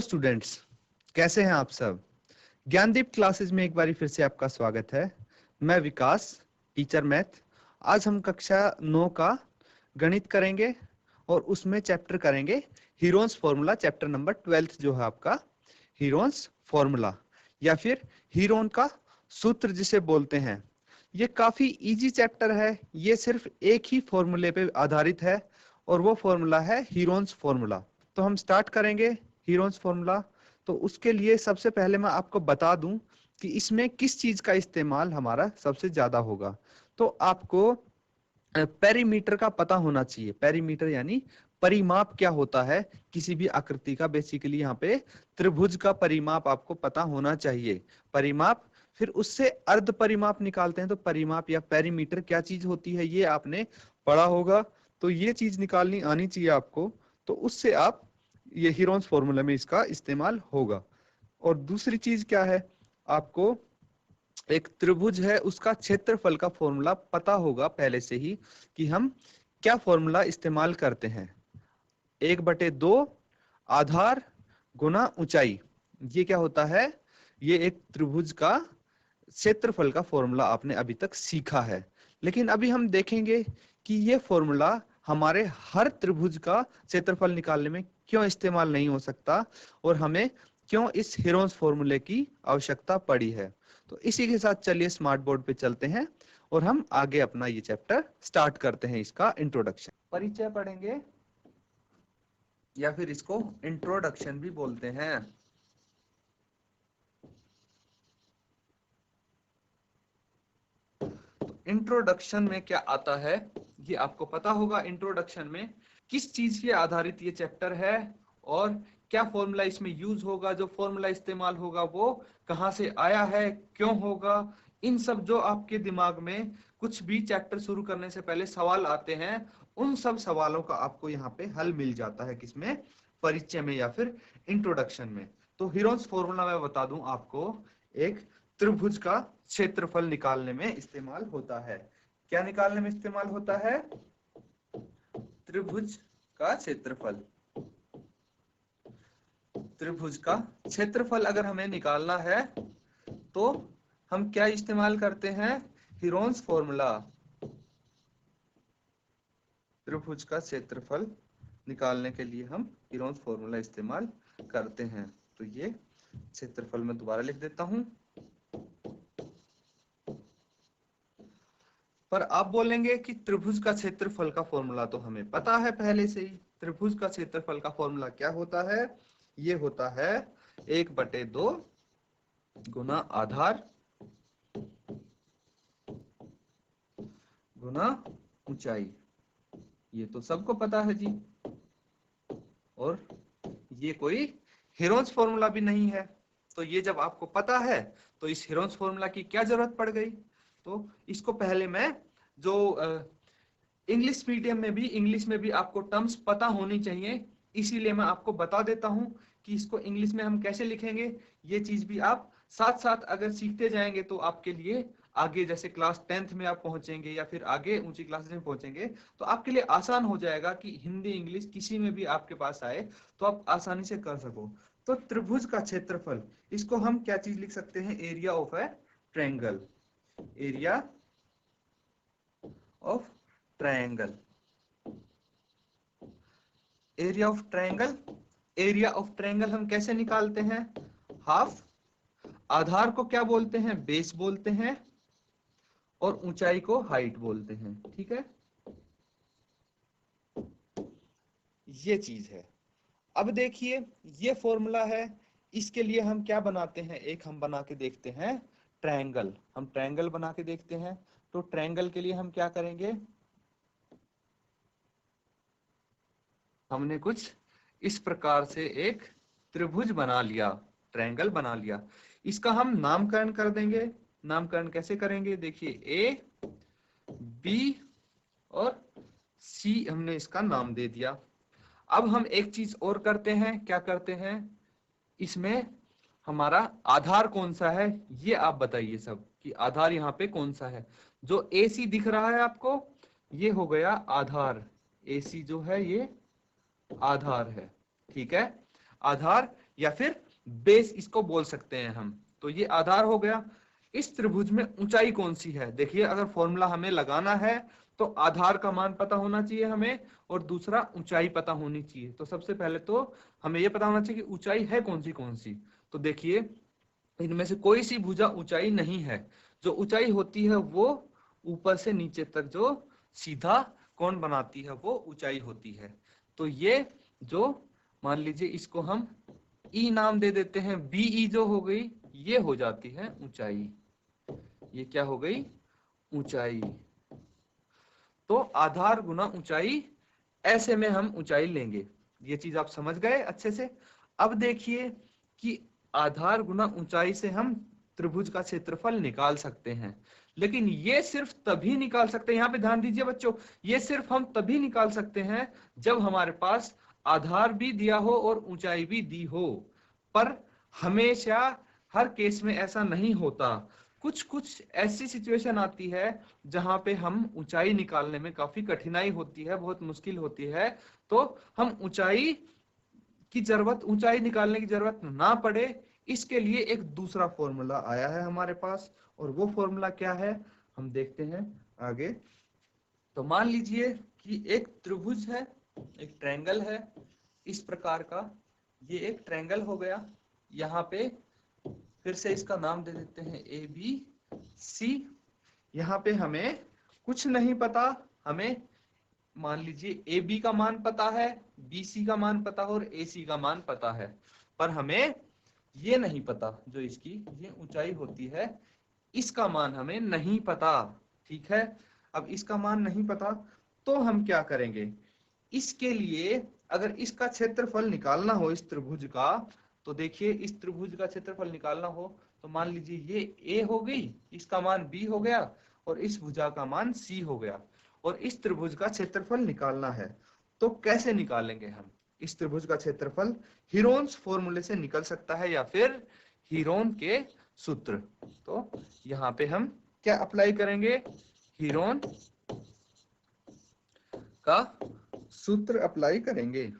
Students, कैसे हैं आप सब। ज्ञानदीप क्लासेस में एक बार फिर से आपका स्वागत है। मैं विकास, टीचर मैथ। आज हम कक्षा 9 का गणित करेंगे और उसमें चैप्टर करेंगे हीरोन्स फॉर्मूला, चैप्टर नंबर 12 जो है आपका हीरोन्स फॉर्मूला या फिर हीरोन का सूत्र जिसे बोलते हैं। ये काफी इजी चैप्टर है। ये सिर्फ एक ही फॉर्मूले पे आधारित है और वो फॉर्मूला है हीरोन्स फॉर्मूला। तो हम स्टार्ट करेंगे हीरोन्स फॉर्मूला। तो उसके लिए सबसे पहले मैं आपको बता दूं कि इसमें किस चीज का इस्तेमाल हमारा सबसे ज्यादा होगा। तो आपको पेरीमीटर का पता होना चाहिए। पेरीमीटर यानी परिमाप क्या होता है किसी भी आकृति का। बेसिकली यहाँ पे त्रिभुज का परिमाप आपको पता होना चाहिए। परिमाप, फिर उससे अर्ध परिमाप निकालते हैं। तो परिमाप या पेरीमीटर क्या चीज होती है ये आपने पढ़ा होगा, तो ये चीज निकालनी आनी चाहिए आपको। तो उससे आप ये हीरोन्स फॉर्मूला में इसका इस्तेमाल होगा। और दूसरी चीज क्या है, आपको एक त्रिभुज है उसका क्षेत्रफल का फॉर्मूला पता होगा पहले से ही कि हम क्या फॉर्मूला इस्तेमाल करते हैं। 1/2 आधार गुना ऊंचाई। ये क्या होता है, ये एक त्रिभुज का क्षेत्रफल का फॉर्मूला आपने अभी तक सीखा है। लेकिन अभी हम देखेंगे कि ये फॉर्मूला हमारे हर त्रिभुज का क्षेत्रफल निकालने में क्यों इस्तेमाल नहीं हो सकता और हमें क्यों इस हीरोन्स फॉर्मूले की आवश्यकता पड़ी है। तो इसी के साथ चलिए स्मार्ट बोर्ड पे चलते हैं और हम आगे अपना ये चैप्टर स्टार्ट करते हैं। इसका इंट्रोडक्शन, परिचय पढ़ेंगे या फिर इसको इंट्रोडक्शन भी बोलते हैं। इंट्रोडक्शन में क्या आता है ये आपको पता होगा। इंट्रोडक्शन में किस चीज के आधारित ये चैप्टर है और क्या फॉर्मूला इसमें यूज होगा, जो फॉर्मूला इस्तेमाल होगा वो कहां से आया है, क्यों होगा। इन सब जो आपके दिमाग में कुछ भी चैप्टर शुरू करने से पहले सवाल आते हैं, उन सब सवालों का आपको यहाँ पे हल मिल जाता है। किसमें, परिचय में या फिर इंट्रोडक्शन में। तो हीरोन्स फॉर्मूला मैं बता दूं आपको, एक त्रिभुज का क्षेत्रफल निकालने में इस्तेमाल होता है। क्या निकालने में इस्तेमाल होता है, त्रिभुज का क्षेत्रफल। त्रिभुज का क्षेत्रफल अगर हमें निकालना है तो हम क्या इस्तेमाल करते हैं, हीरोन्स फॉर्मूला। त्रिभुज का क्षेत्रफल निकालने के लिए हम हीरोन्स फॉर्मूला इस्तेमाल करते हैं। तो ये क्षेत्रफल मैं दोबारा लिख देता हूं। पर आप बोलेंगे कि त्रिभुज का क्षेत्रफल का फॉर्मूला तो हमें पता है पहले से ही। त्रिभुज का क्षेत्रफल का फॉर्मूला क्या होता है, ये होता है 1/2 गुना आधार गुना ऊंचाई। ये तो सबको पता है जी। और ये कोई हीरोन्स फॉर्मूला भी नहीं है। तो ये जब आपको पता है तो इस हीरोन्स फॉर्मूला की क्या जरूरत पड़ गई। तो इसको पहले मैं जो इंग्लिश मीडियम में भी, इंग्लिश में भी आपको टर्म्स पता होनी चाहिए, इसीलिए मैं आपको बता देता हूं कि इसको इंग्लिश में हम कैसे लिखेंगे। ये चीज भी आप साथ साथ अगर सीखते जाएंगे तो आपके लिए आगे जैसे क्लास 10th में आप पहुंचेंगे या फिर आगे ऊंची क्लासेस में पहुंचेंगे तो आपके लिए आसान हो जाएगा कि हिंदी इंग्लिश किसी में भी आपके पास आए तो आप आसानी से कर सको। तो त्रिभुज का क्षेत्रफल, इसको हम क्या चीज लिख सकते हैं, area of A triangle. Area of triangle. Area of triangle, area of triangle हम कैसे निकालते हैं, हाफ। आधार को क्या बोलते हैं, बेस बोलते हैं, और ऊंचाई को हाइट बोलते हैं। ठीक है, ये चीज है। अब देखिए ये फॉर्मूला है, इसके लिए हम क्या बनाते हैं, एक हम बना के देखते हैं ट्रायंगल। हम ट्रायंगल बना के देखते हैं। तो ट्रायंगल के लिए हम क्या करेंगे, हमने कुछ इस प्रकार से एक त्रिभुज बना लिया, ट्रायंगल बना लिया। इसका हम नामकरण कर देंगे। नामकरण कैसे करेंगे, देखिए ए बी और सी हमने इसका नाम दे दिया। अब हम एक चीज और करते हैं, क्या करते हैं, इसमें हमारा आधार कौन सा है ये आप बताइए सब, कि आधार यहाँ पे कौन सा है। जो ए सी दिख रहा है आपको, ये हो गया आधार। ए सी जो है ये आधार है। ठीक है, आधार या फिर बेस इसको बोल सकते हैं हम। तो ये आधार हो गया। इस त्रिभुज में ऊंचाई कौन सी है, देखिए अगर फॉर्मूला हमें लगाना है तो आधार का मान पता होना चाहिए हमें, और दूसरा ऊंचाई पता होनी चाहिए। तो सबसे पहले तो हमें यह पता होना चाहिए कि ऊंचाई है कौन सी। तो देखिए इनमें से कोई सी भुजा ऊंचाई नहीं है। जो ऊंचाई होती है वो ऊपर से नीचे तक जो सीधा कोण बनाती है वो ऊंचाई होती है। तो ये जो मान लीजिए इसको हम ई नाम दे देते हैं, बीई जो हो गई ये हो जाती है ऊंचाई। ये क्या हो गई, ऊंचाई। तो आधार गुना ऊंचाई, ऐसे में हम ऊंचाई लेंगे। ये चीज आप समझ गए अच्छे से। अब देखिए कि आधार गुना ऊंचाई से हम त्रिभुज का क्षेत्रफल निकाल सकते हैं, लेकिन ये सिर्फ तभी निकाल सकते हैं, यहाँ पे ध्यान दीजिए बच्चों, ये सिर्फ हम तभी निकाल सकते हैं जब हमारे पास आधार भी दिया हो और ऊंचाई भी दी हो। पर हमेशा हर केस में ऐसा नहीं होता। कुछ कुछ ऐसी सिचुएशन आती है जहां पे हम ऊंचाई निकालने में काफी कठिनाई होती है, बहुत मुश्किल होती है। तो हम ऊंचाई निकालने की जरूरत ना पड़े, इसके लिए एक दूसरा फॉर्मूला आया है हमारे पास। और वो फॉर्मूला क्या है हम देखते हैं आगे। तो मान लीजिए कि एक त्रिभुज है, एक ट्रायंगल है इस प्रकार का। ये एक ट्रायंगल हो गया। यहाँ पे फिर से इसका नाम दे देते हैं ए बी सी। यहाँ पे हमें कुछ नहीं पता, हमें मान लीजिए ए बी का मान पता है, बी सी का मान पता है और ए सी का मान पता है, पर हमें ये नहीं पता जो इसकी ये ऊंचाई होती है इसका मान हमें नहीं पता। ठीक है, अब इसका मान नहीं पता तो हम क्या करेंगे, इसके लिए अगर इसका क्षेत्रफल निकालना हो इस त्रिभुज का, तो देखिए इस त्रिभुज का क्षेत्रफल निकालना हो तो मान लीजिए ये ए हो गई, इसका मान बी हो गया और इस भुजा का मान सी हो गया, और इस त्रिभुज का क्षेत्रफल निकालना है। तो कैसे निकालेंगे हम इस त्रिभुज का क्षेत्रफल? हीरोन्स फॉर्मूले से निकल सकता है या फिर हीरोन के सूत्र। तो यहाँ पे हम क्या अप्लाई करेंगे, हीरोन का सूत्र अप्लाई करेंगे।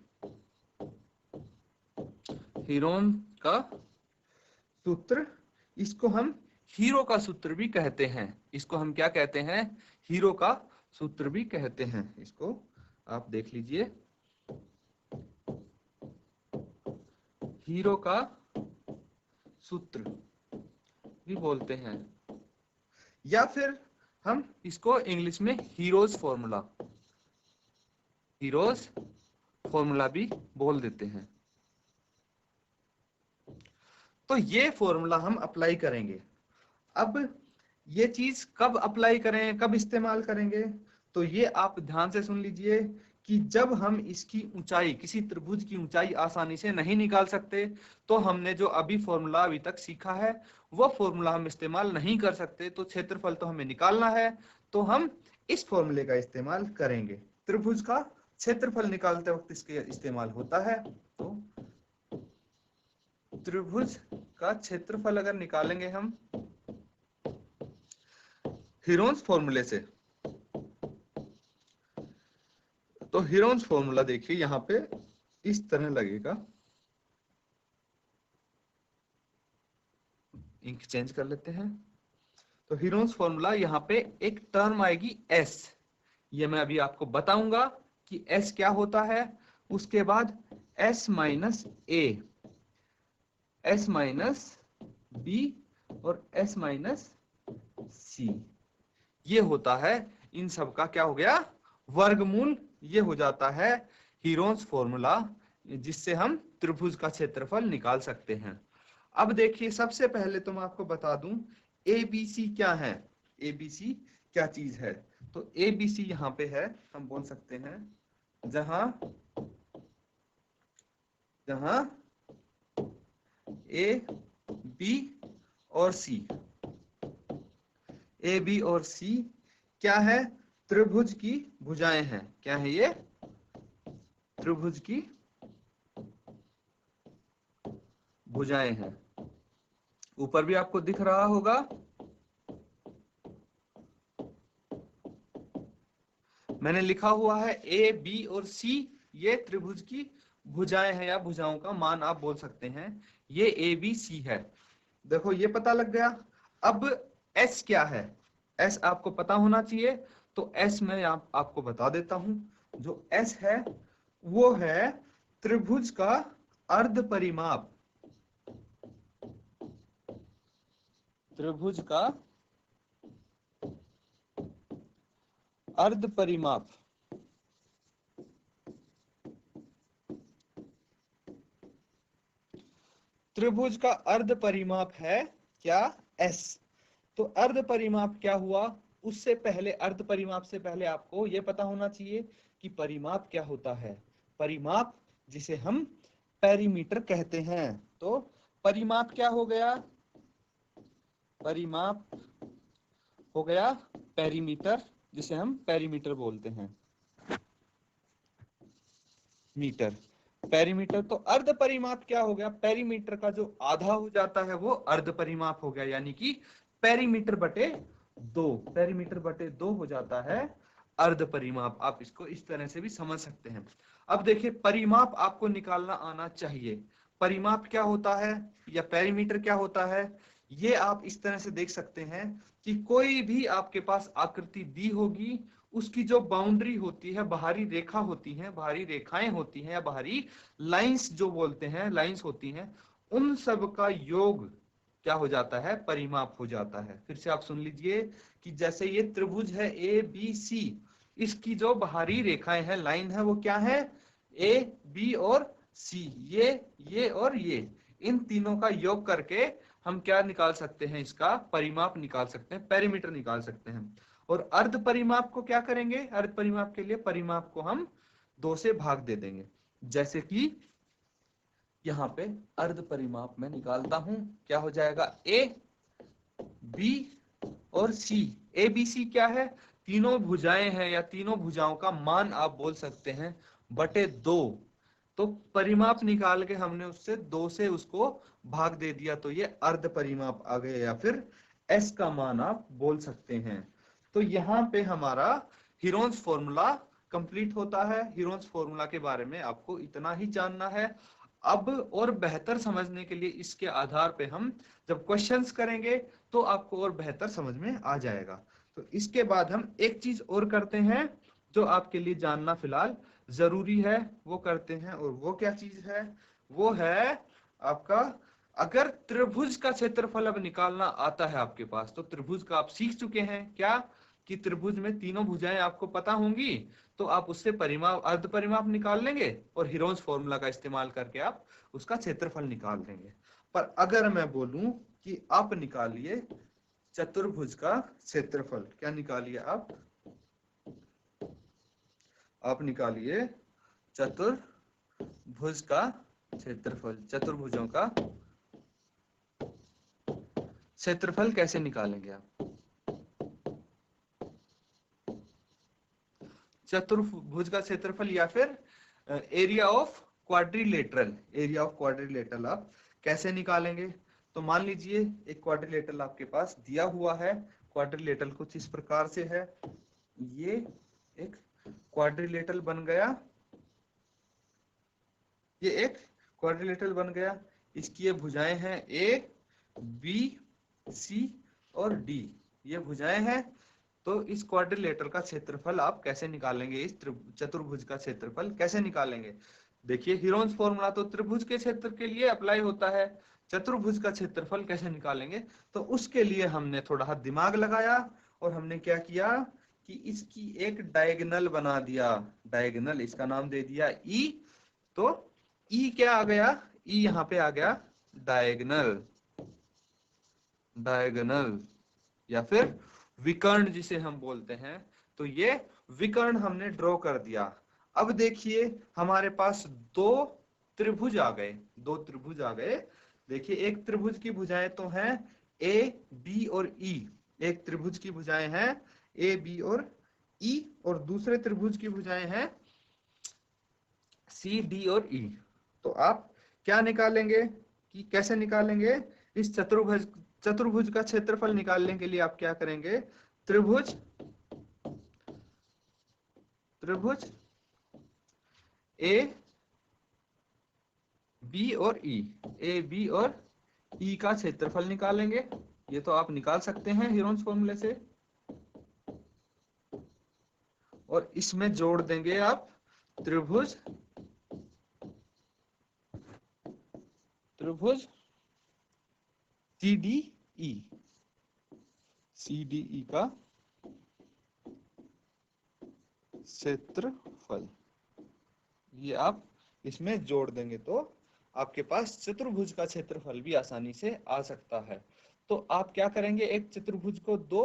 हीरोन का सूत्र, इसको हम हीरो का सूत्र भी कहते हैं। इसको हम क्या कहते हैं, हीरो का सूत्र भी कहते हैं। इसको आप देख लीजिए, हीरो का सूत्र भी बोलते हैं, या फिर हम इसको इंग्लिश में हीरोज फॉर्मूला भी बोल देते हैं। तो ये फॉर्मूला हम अप्लाई करेंगे। अब ये चीज कब अप्लाई करें, कब इस्तेमाल करेंगे, तो ये आप ध्यान से सुन लीजिए कि जब हम इसकी ऊंचाई, किसी त्रिभुज की ऊंचाई आसानी से नहीं निकाल सकते, तो हमने जो अभी फॉर्मूला अभी तक सीखा है वो फॉर्मूला हम इस्तेमाल नहीं कर सकते। तो क्षेत्रफल तो हमें निकालना है, तो हम इस फॉर्मूले का इस्तेमाल करेंगे। त्रिभुज का क्षेत्रफल निकालते वक्त इसके इस्तेमाल होता है। तो त्रिभुज का क्षेत्रफल अगर निकालेंगे हम हीरोन्स फॉर्मूले से, तो हीरोन्स फॉर्मूला देखिए यहाँ पे इस तरह लगेगा। इंक चेंज कर लेते हैं। तो हीरोन्स फॉर्मूला यहाँ पे एक टर्म आएगी एस, ये मैं अभी आपको बताऊंगा कि एस क्या होता है। उसके बाद एस माइनस ए, एस माइनस बी और एस माइनस सी, ये होता है इन सब का क्या हो गया, वर्गमूल। ये हो जाता है हीरोन्स फॉर्मूला, जिससे हम त्रिभुज का क्षेत्रफल निकाल सकते हैं। अब देखिए सबसे पहले तो मैं आपको बता दूं एबीसी क्या है, एबीसी क्या चीज है। तो एबीसी यहाँ पे है, हम बोल सकते हैं जहां जहां ए बी और सी, ए बी और सी क्या है, त्रिभुज की भुजाएं हैं। क्या है ये, त्रिभुज की भुजाएं हैं। ऊपर भी आपको दिख रहा होगा, मैंने लिखा हुआ है ए बी और सी, ये त्रिभुज की भुजाएं हैं या भुजाओं का मान आप बोल सकते हैं। ये ए बी सी है। देखो ये पता लग गया। अब एस क्या है, एस आपको पता होना चाहिए। तो एस मैं आपको बता देता हूं। जो एस है वो है त्रिभुज का अर्ध परिमाप। त्रिभुज का अर्ध परिमाप। त्रिभुज का अर्ध परिमाप है क्या, एस। तो अर्ध परिमाप क्या हुआ, उससे पहले अर्ध परिमाप से पहले आपको यह पता होना चाहिए कि परिमाप क्या होता है। परिमाप जिसे हम पेरीमीटर कहते हैं। तो परिमाप क्या हो गया, परिमाप हो गया पेरीमीटर, जिसे हम पेरीमीटर बोलते हैं। Metre, perimeter. तो अर्ध परिमाप क्या हो गया, पेरीमीटर का जो आधा हो जाता है वो अर्ध परिमाप हो गया, यानी कि पेरीमीटर बटे 2, पेरीमीटर बटे 2 हो जाता है अर्ध परिमाप। आप इसको इस तरह से भी समझ सकते हैं। अब देखिए परिमाप आपको निकालना आना चाहिए। परिमाप क्या होता है या पेरीमीटर क्या होता है, ये आप इस तरह से देख सकते हैं कि कोई भी आपके पास आकृति दी होगी, उसकी जो बाउंड्री होती है, बाहरी रेखा होती है, बाहरी रेखाएं होती हैं या बाहरी लाइंस जो बोलते हैं, लाइंस होती हैं, उन सब का योग क्या हो जाता है, परिमाप हो जाता है। फिर से आप सुन लीजिए कि जैसे ये त्रिभुज है ए बी सी, इसकी जो बाहरी रेखाएं हैं, लाइन है, वो क्या है, ए बी और सी, ये और ये, इन तीनों का योग करके हम क्या निकाल सकते हैं, इसका परिमाप निकाल सकते हैं, पेरीमीटर निकाल सकते हैं। और अर्ध परिमाप को क्या करेंगे, अर्ध परिमाप के लिए परिमाप को हम 2 से भाग दे देंगे। जैसे कि यहाँ पे अर्ध परिमाप में निकालता हूं, क्या हो जाएगा, ए बी और सी। ए बी सी क्या है, तीनों भुजाएं हैं या तीनों भुजाओं का मान आप बोल सकते हैं बटे 2। तो परिमाप निकाल के हमने उससे 2 से उसको भाग दे दिया, तो ये अर्ध परिमाप आ गया, या फिर एस का मान आप बोल सकते हैं। तो यहाँ पे हमारा हीरोन्स फॉर्मूला कंप्लीट होता है। हीरोन्स फॉर्मूला के बारे में आपको इतना ही जानना है। अब और बेहतर समझने के लिए इसके आधार पे हम जब क्वेश्चंस करेंगे तो आपको और बेहतर समझ में आ जाएगा। तो इसके बाद हम एक चीज और करते हैं जो आपके लिए जानना फिलहाल जरूरी है, वो करते हैं। और वो क्या चीज है, वो है आपका, अगर त्रिभुज का क्षेत्रफल अब निकालना आता है आपके पास, तो त्रिभुज का आप सीख चुके हैं क्या, कि त्रिभुज में तीनों भुजाएं आपको पता होंगी, तो आप उससे परिमाप, अर्ध परिमाप निकाल लेंगे और हीरोन्स फॉर्मूला का इस्तेमाल करके आप उसका क्षेत्रफल निकाल देंगे। पर अगर मैं बोलूं कि आप निकालिए चतुर्भुज का क्षेत्रफल, क्या निकालिए आप निकालिए चतुर्भुज का क्षेत्रफल। चतुर्भुजों का क्षेत्रफल कैसे निकालेंगे आप, चतुर्भुज का क्षेत्रफल या फिर area of quadrilateral, area of quadrilateral आप कैसे निकालेंगे। तो मान लीजिए एक क्वाड्रिलेटरल आपके पास दिया हुआ है। क्वाड्रिलेटरल कुछ इस प्रकार से है, ये एक क्वाड्रिलेटरल बन गया, ये एक क्वाड्रिलेटरल बन गया। इसकी ये भुजाएं हैं ए बी सी और डी, ये भुजाएं हैं। तो इस क्वाड्रिलेटरल का क्षेत्रफल आप कैसे निकालेंगे, इस चतुर्भुज का क्षेत्रफल कैसे निकालेंगे। देखिए हीरोन्स फॉर्मूला तो त्रिभुज के क्षेत्र के लिए अप्लाई होता है, चतुर्भुज का क्षेत्रफल कैसे निकालेंगे। तो उसके लिए हमने थोड़ा दिमाग लगाया और हमने क्या किया कि इसकी एक डायगोनल बना दिया। डायगोनल, इसका नाम दे दिया ई। तो ई क्या आ गया, ई यहाँ पे आ गया डायगोनल, डायगोनल या फिर विकर्ण जिसे हम बोलते हैं। तो ये विकर्ण हमने ड्रॉ कर दिया। अब देखिए हमारे पास दो त्रिभुज आ गए, दो त्रिभुज आ गए। देखिए एक त्रिभुज की भुजाएं तो हैं ए बी और ई, एक त्रिभुज की भुजाएं हैं ए बी और ई, और दूसरे त्रिभुज की भुजाएं हैं सी डी और ई। तो आप क्या निकालेंगे कि कैसे निकालेंगे, इस चतुर्भुज का क्षेत्रफल निकालने के लिए आप क्या करेंगे, त्रिभुज त्रिभुज ए बी और ई, ए बी और ई का क्षेत्रफल निकालेंगे। ये तो आप निकाल सकते हैं हीरोन्स फॉर्मूले से। और इसमें जोड़ देंगे आप त्रिभुज सीडीई, सीडीई का क्षेत्रफल। ये आप इसमें जोड़ देंगे तो आपके पास चतुर्भुज का क्षेत्रफल भी आसानी से आ सकता है। तो आप क्या करेंगे, एक चतुर्भुज को दो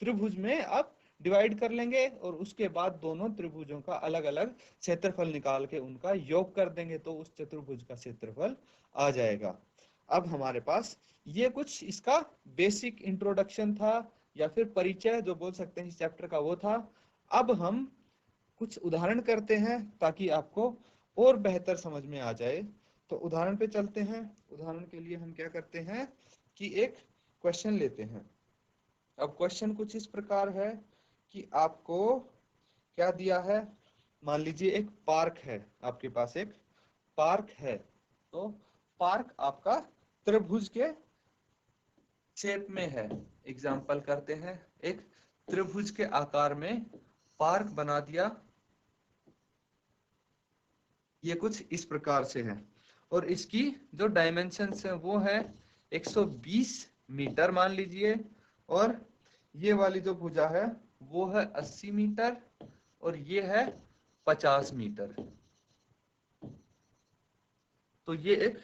त्रिभुज में आप डिवाइड कर लेंगे और उसके बाद दोनों त्रिभुजों का अलग अलग क्षेत्रफल निकाल के उनका योग कर देंगे तो उस चतुर्भुज का क्षेत्रफल आ जाएगा। अब हमारे पास ये कुछ इसका बेसिक इंट्रोडक्शन था या फिर परिचय जो बोल सकते हैं इस चैप्टर का, वो था। अब हम कुछ उदाहरण करते हैं ताकि आपको और बेहतर समझ में आ जाए। तो उदाहरण पे चलते हैं। उदाहरण के लिए हम क्या करते हैं कि एक क्वेश्चन लेते हैं। अब क्वेश्चन कुछ इस प्रकार है कि आपको क्या दिया है, मान लीजिए एक पार्क है, आपके पास एक पार्क है। तो पार्क आपका त्रिभुज के शेप में है। एग्जाम्पल करते हैं, एक त्रिभुज के आकार में पार्क बना दिया। ये कुछ इस प्रकार से है और इसकी जो डायमेंशंस है वो है 120 मीटर मान लीजिए। और ये वाली जो भुजा है वो है 80 मीटर और ये है 50 मीटर। तो ये एक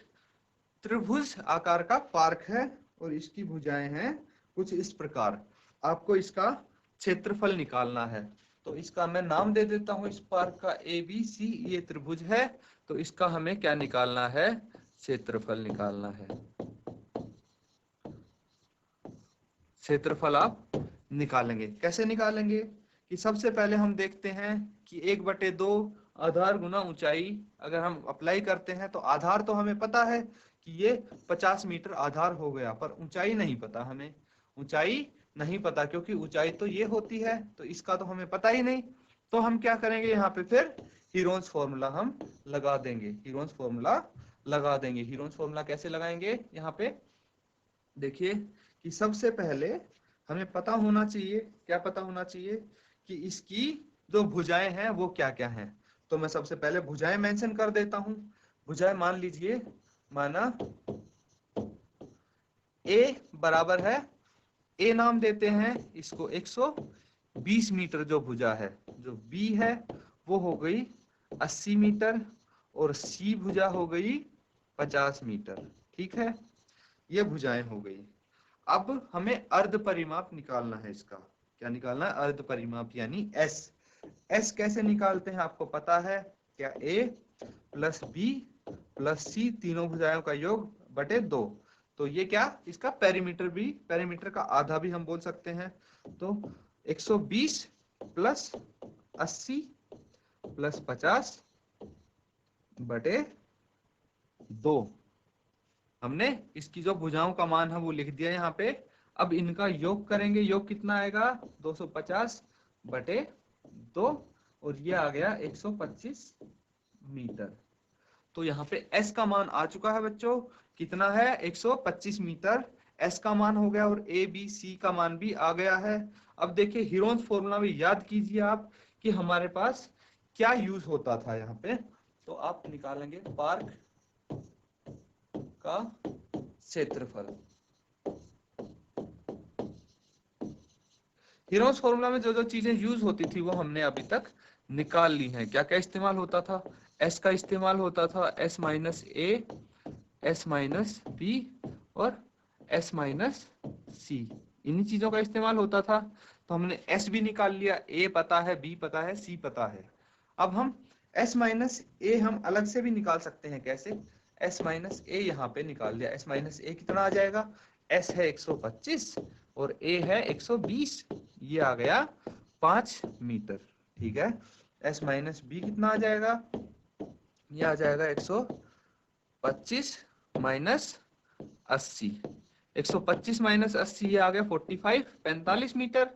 त्रिभुज आकार का पार्क है और इसकी भुजाएं हैं कुछ इस प्रकार। आपको इसका क्षेत्रफल निकालना है। तो इसका मैं नाम दे देता हूं इस पार्क का, ए बी सी, ये त्रिभुज है। तो इसका हमें क्या निकालना है, क्षेत्रफल निकालना है। क्षेत्रफल आप निकालेंगे, कैसे निकालेंगे कि सबसे पहले हम देखते हैं कि 1/2 आधार गुना ऊंचाई अगर हम अप्लाई करते हैं तो आधार तो हमें पता है कि ये 50 मीटर आधार हो गया, पर ऊंचाई नहीं पता हमें। ऊंचाई नहीं पता क्योंकि ऊंचाई तो ये होती है, तो इसका तो हमें पता ही नहीं। तो हम क्या करेंगे, यहाँ पे फिर हीरोन्स फॉर्मूला हम लगा देंगे। हीरोन्स फॉर्मूला लगा देंगे। हीरोन्स फॉर्मूला कैसे लगाएंगे, यहाँ पे देखिए कि सबसे पहले हमें पता होना चाहिए, क्या पता होना चाहिए कि इसकी जो भुजाएं हैं वो क्या क्या हैं। तो मैं सबसे पहले भुजाएं मेंशन कर देता हूं। भुजाएं मान लीजिए, माना ए बराबर है, ए नाम देते हैं इसको 120 मीटर जो भुजा है। जो बी है वो हो गई 80 मीटर और सी भुजा हो गई 50 मीटर। ठीक है, ये भुजाएं हो गई। अब हमें अर्ध परिमाप निकालना है। इसका क्या निकालना है, अर्ध परिमाप यानी एस। एस कैसे निकालते हैं आपको पता है क्या, ए प्लस बी प्लस सी तीनों भुजाओं का योग बटे 2। तो ये क्या, इसका पेरीमीटर भी, पेरीमीटर का आधा भी हम बोल सकते हैं। तो 120 प्लस 80 प्लस 50 बटे 2। हमने इसकी जो भुजाओं का मान है वो लिख दिया यहाँ पे। अब इनका योग करेंगे, योग कितना आएगा 250 बटे 2 और ये आ गया 125 मीटर। तो यहाँ पे S का मान आ चुका है बच्चों, कितना है 125 मीटर S का मान हो गया और A B C का मान भी आ गया है। अब देखिए हीरोन्स फॉर्मूला में याद कीजिए आप कि हमारे पास क्या यूज होता था यहाँ पे। तो आप निकालेंगे पार्क का क्षेत्रफल। हीरोन्स फॉर्मूला में जो जो चीजें यूज होती थी वो हमने अभी तक निकाल ली हैं। क्या क्या इस्तेमाल होता था, एस का इस्तेमाल होता था, एस माइनस ए, एस माइनस बी और एस माइनस सी, इन्हीं चीजों का इस्तेमाल होता था। तो हमने एस भी निकाल लिया, ए पता है, बी पता है, सी पता है। अब हम एस माइनस ए हम अलग से भी निकाल सकते हैं। कैसे, एस माइनस ए यहाँ पे निकाल दिया। एस माइनस ए कितना आ जाएगा, एस है 125 और ए है 120, ये आ गया 5 मीटर। ठीक है, एस माइनस बी कितना आ जाएगा, ये आ जाएगा 125 माइनस 80। 125 माइनस 80 ये आ गया 45 मीटर।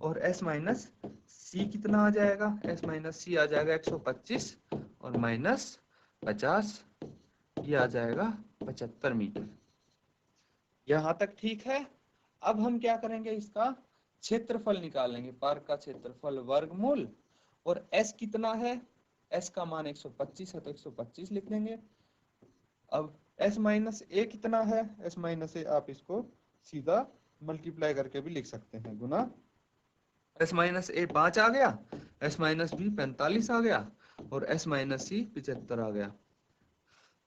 और एस माइनस सी कितना आ जाएगा, एस माइनस सी आ जाएगा 125 और माइनस 50, ये आ जाएगा 75 मीटर। यहां तक ठीक है। अब हम क्या करेंगे, इसका क्षेत्रफल निकालेंगे। पार्क का क्षेत्रफल वर्गमूल, और s कितना है, s का मान 125 है तो 125 लिख देंगे। अब s माइनस ए कितना है, s माइनस ए आप इसको सीधा मल्टीप्लाई करके भी लिख सकते हैं, गुना s माइनस ए 5 आ गया, s माइनस बी 45 आ गया, और s माइनस सी 75 आ गया।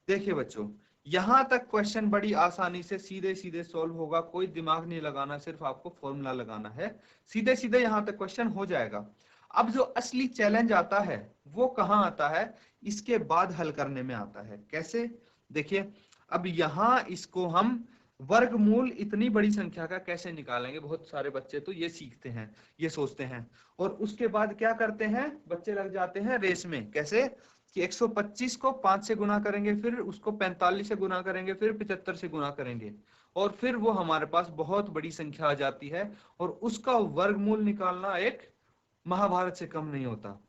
देखिए बच्चों, यहां तक क्वेश्चन बड़ी आसानी से सीधे सीधे सॉल्व होगा, कोई दिमाग नहीं लगाना, सिर्फ आपको फॉर्मूला लगाना है, सीधे सीधे यहां तक क्वेश्चन हो जाएगा। अब जो असली चैलेंज आता है वो कहां आता है, इसके बाद हल करने में आता है। कैसे, देखिए अब यहां इसको हम वर्गमूल इतनी बड़ी संख्या का कैसे निकालेंगे, बहुत सारे बच्चे तो ये सीखते हैं, ये सोचते हैं, और उसके बाद क्या करते हैं, बच्चे लग जाते हैं रेस में। कैसे कि 125 को 5 से गुना करेंगे, फिर उसको 45 से गुना करेंगे, फिर 75 से गुना करेंगे, और फिर वो हमारे पास बहुत बड़ी संख्या आ जाती है, और उसका वर्गमूल निकालना एक महाभारत से कम नहीं होता।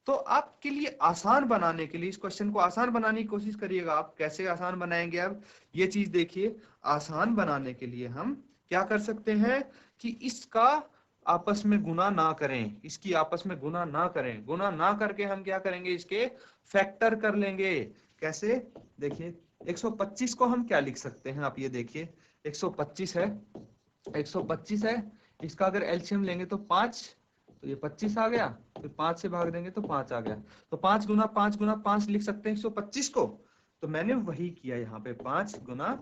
तो आपके लिए आसान बनाने के लिए, इस क्वेश्चन को आसान बनाने की कोशिश करिएगा। आप कैसे आसान बनाएंगे, अब ये चीज देखिए। आसान बनाने के लिए हम क्या कर सकते हैं कि इसका आपस में गुना ना करें, इसकी आपस में गुना ना करें, गुना ना करके हम क्या करेंगे, इसके फैक्टर कर लेंगे। कैसे, देखिए 125 को हम क्या लिख सकते हैं, आप ये देखिए 125 है, 125 है, इसका अगर एलसीएम लेंगे तो 5, तो ये 25 आ गया, फिर 5 से भाग देंगे तो 5 आ गया, तो 5 गुना 5 गुना 5 लिख सकते हैं 125 को। तो मैंने वही किया यहाँ पे, 5 गुना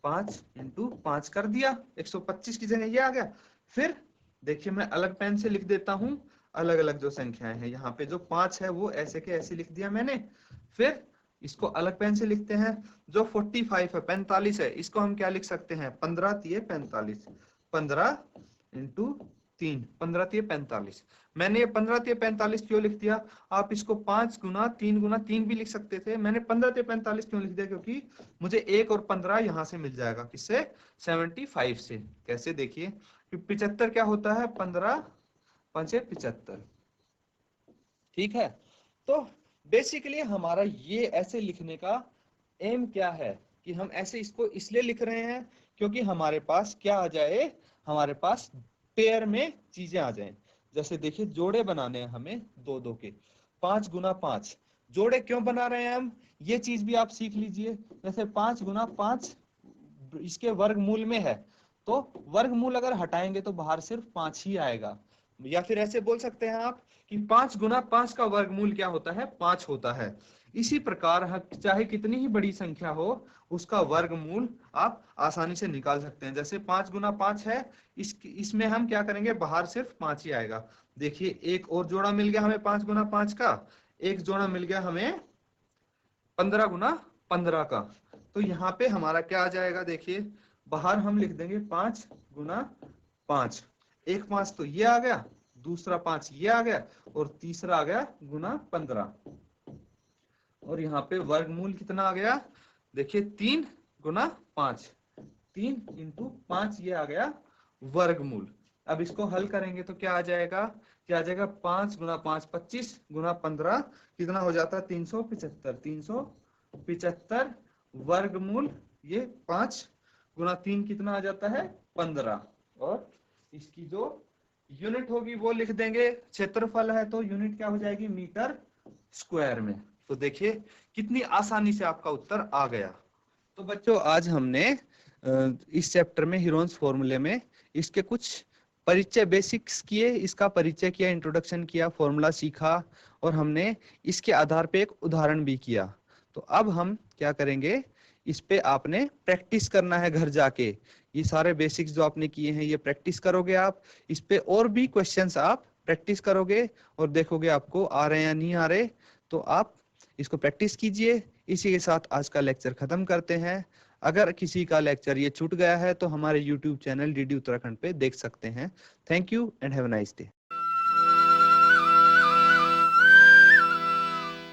5 इंटू 5 कर दिया, 125 की जगह ये आ गया। फिर देखिए मैं अलग पेन से लिख देता हूँ, अलग अलग जो संख्याएं हैं, यहाँ पे जो 5 है वो ऐसे के ऐसे लिख दिया मैंने। फिर इसको अलग पेन से लिखते हैं, जो 45 है 45 है, इसको हम क्या लिख सकते हैं, 15 तिये 45, 15 इंटू 3, 15 तिये 45। मैंने ये 15 तिये 45 क्यों लिख दिया, आप इसको 5 गुना 3 भी लिख सकते थे, मैंने 15 तिये 45 क्यों लिख दिया, क्योंकि मुझे 1 और 15 यहाँ से मिल जाएगा, किससे, 75 से। कैसे, देखिए 75 क्या होता है, 15 5 75, ठीक है। तो बेसिकली हमारा ये ऐसे लिखने का एम क्या है कि हम ऐसे इसको इसलिए लिख रहे हैं क्योंकि हमारे पास क्या आ जाए, हमारे पास पेयर में चीजें आ जाएं। जैसे देखिए जोड़े बनाने हैं हमें 2 के, 5 गुना 5, जोड़े क्यों बना रहे हैं हम, ये चीज भी आप सीख लीजिए। जैसे 5 गुना 5 इसके वर्गमूल में है, तो वर्गमूल अगर हटाएंगे तो बाहर सिर्फ 5 ही आएगा। या फिर ऐसे बोल सकते हैं आप कि 5 गुना 5 का वर्गमूल क्या होता है, 5 होता है। इसी प्रकार चाहे कितनी ही बड़ी संख्या हो, उसका वर्गमूल आप आसानी से निकाल सकते हैं। जैसे 5 गुना 5 है, इसमें हम क्या करेंगे, बाहर सिर्फ 5 ही आएगा। देखिए एक और जोड़ा मिल गया हमें 5 गुना 5 का, एक जोड़ा मिल गया हमें 15 गुना 15 का। तो यहाँ पे हमारा क्या आ जाएगा, देखिए बाहर हम लिख देंगे 5 गुना 5, एक 5 तो ये आ गया, दूसरा 5 ये आ गया, और तीसरा आ गया गुना 15। और यहाँ पे वर्गमूल कितना आ गया, देखिए 3 गुना 5, 3 इंटू 5 ये आ गया वर्गमूल। अब इसको हल करेंगे तो क्या आ जाएगा, क्या आ जाएगा, 5 गुना 5 25 गुना 15 कितना हो जाता है, 375, 375 वर्गमूल, ये 5 गुना 3 कितना आ जाता है, 15, और इसकी जो यूनिट होगी वो लिख देंगे, क्षेत्रफल है तो यूनिट क्या हो जाएगी, मीटर स्क्वायर में। तो देखिए कितनी आसानी से आपका उत्तर आ गया। तो बच्चों आज हमने इस चैप्टर में हीरोन्स फॉर्मूले में इसके कुछ परिचय बेसिक्स किए, इसका परिचय किया, इंट्रोडक्शन किया, फॉर्मूला सीखा, और हमने इसके आधार पे एक उदाहरण भी किया। तो अब हम क्या करेंगे, इस पे आपने प्रैक्टिस करना है घर जाके। ये सारे बेसिक्स जो आपने किए हैं ये प्रैक्टिस करोगे आप, इस पे और भी क्वेश्चंस आप प्रैक्टिस करोगे और देखोगे आपको आ रहे हैं या नहीं आ रहे। तो आप इसको प्रैक्टिस कीजिए। इसी के साथ आज का लेक्चर खत्म करते हैं। अगर किसी का लेक्चर ये छूट गया है तो हमारे YouTube चैनल DD उत्तराखंड पे देख सकते हैं। Thank you and have a nice day.